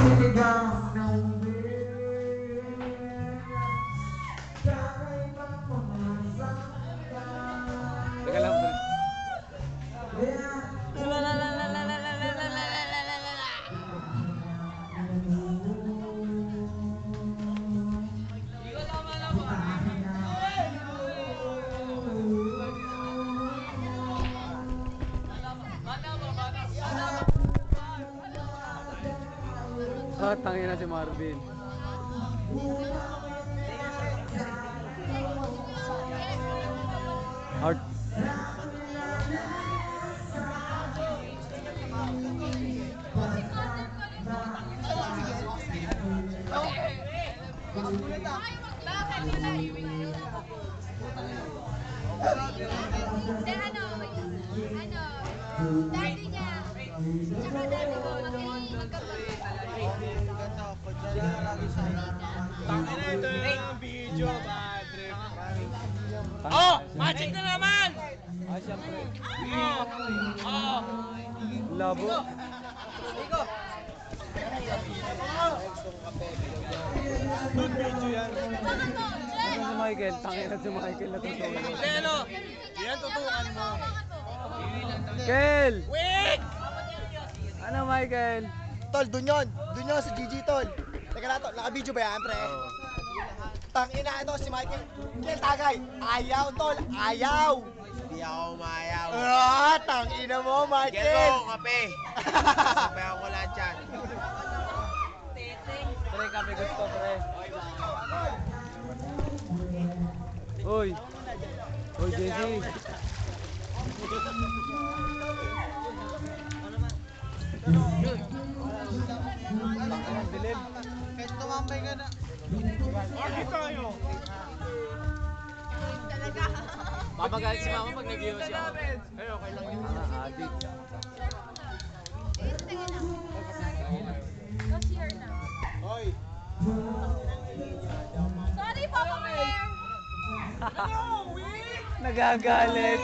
Teka lang, pre. Ah, tangina si Marvin. Art. Daddy niya. Tsaka daddy ko, Tangina, ito na ang video, bad trip. Oh, Magic na naman! Ah, siyempre. Oh! Labo. Good video yan. Ano si Michael? Tangina si Michael na totoo. Hindi, ano? Yan, tutukan mo. Kel! Wait! Ano, Michael? Tol, dun yun. Dun yun si Gigi, tol. Teka na, tol. Naka-video ba yan, pre? Tangina ito si Michael. Kel, tagay. Ayaw, tol. Ayaw. Hindi ako umayaw. Ah, tangina mo, Michael. Get mo, kape. Sabayan ko lahat yan. Pre, kape gusto, pre. Uy! Uy, JC! Ang dilim. Kahit tumambay ka na. Bakit tayo? Mapagalit si mama pag nag-iwas siya. Ay, okay lang yun. Mga adik. Hoy! Sorry, Papa Bear! Nagagalit.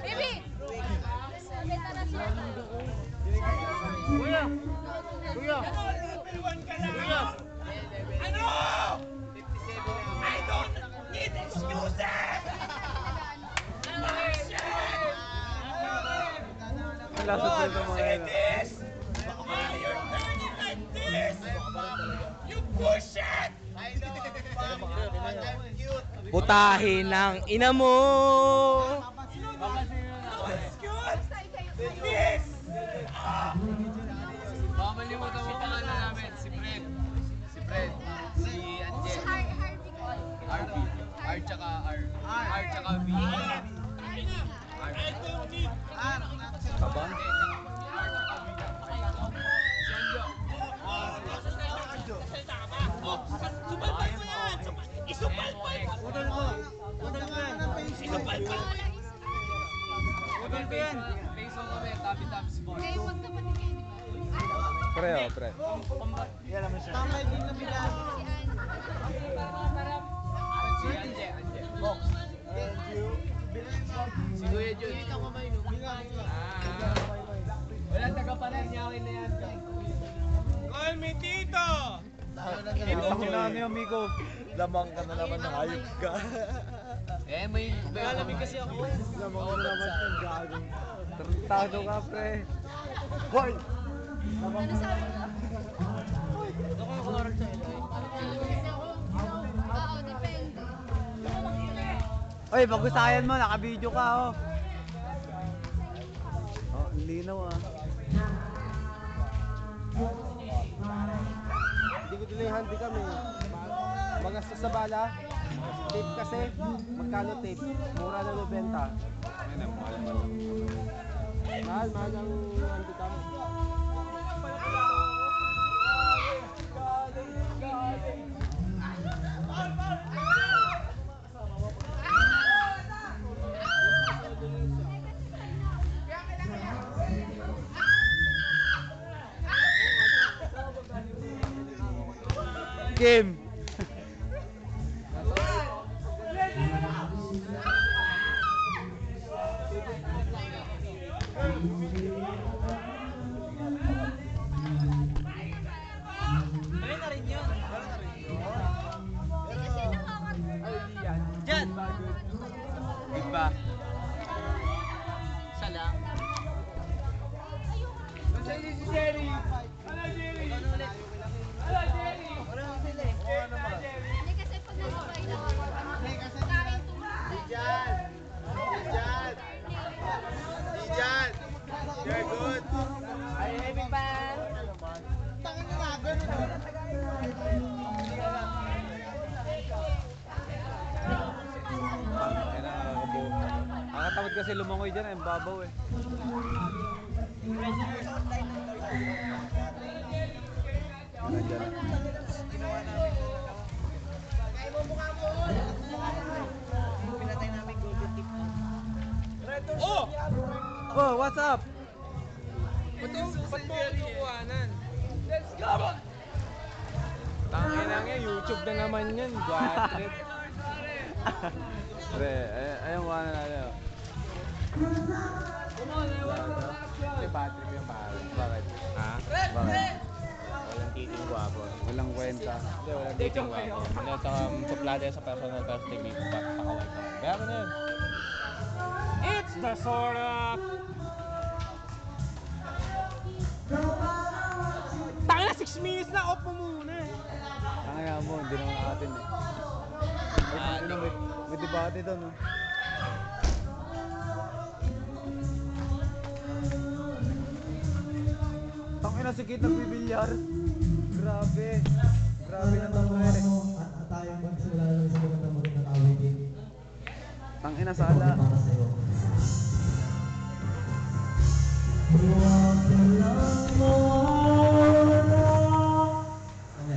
Baby! Benta na siya. Kuya! Kuya! Kuya! Ano? I don't need excuses! Lasot na sa mga ano. This! Why you're turning like this? You push it! I know, but I'm cute. Putahin ng ina mo! No excuse! This! Baka malimutan mo pangalan namin, si Fred. Si Fred. Si Angel. Harvey ko. RB. R tsaka R. R tsaka B. I don't need Kabang? Supalpal mo yan! Isupalpal mo! Udol mo! Udol mo yan! Isupalpal mo yan! Udol ko yan! Peso kami, tabi-tabi sport. Kayo magkapatid kayo, di ba? Pre, oh, pre. Tamay din na bilang. Si Angel. Box. And you. Si Kuya Jun. Wala taga-paner niya, akin na yan. Call me Tito! Ito na ano yung amigo. Lamang ka na naman ng hayop ka. May malamig kasi ako. Lamang ka na naman ng gagong. Tarantado ka, pre. Hoy! Ano sabi ko? Oo, depende. Oy, pag-usayan mo, naka-video ka, oh. Oh, ang linaw, ah. Hindi ko tuloy handi kami. Magastos sa bala. Tape kasi. Magkano tape? Mura na nabenta. Mahal, mahal ang handi kami. Kim! Si Jerry. Ano, Jerry? Ano, Jerry? Hindi kasi pag nasabay na ako, kain tulog. Diyan! You're good! Are you having fun? Ay, nakakabuo. Nakakatamad kasi lumangoy dyan, ang babaw eh. Nandiyan. Oh! Oh, what's up? Ba't mo kukuhanan? Let's go! Tangin na nga, YouTube na naman yan. Bad trip. Pre, ayun ko na natin. Hindi, bad trip yung pare. Bakit? Ha? Bakit? Walang titing guwapo. Walang kwenta. Hindi, walang titing guwapo. Hindi, saka suplada yan sa personal best TV. Pakaway ka. Kaya na yun. It's the sort of... Tangina, 6 minutes na. Off mo muna. Ang kaya mo, hindi naman atin eh. Ay, may debate doon, no? Tangina, si Kit nagbibilyar. Grabe. Grabe na to, pre. At tayong magsimula ng isang magandang awitin Tangina, sala. para sa'yo. Huwag ka lang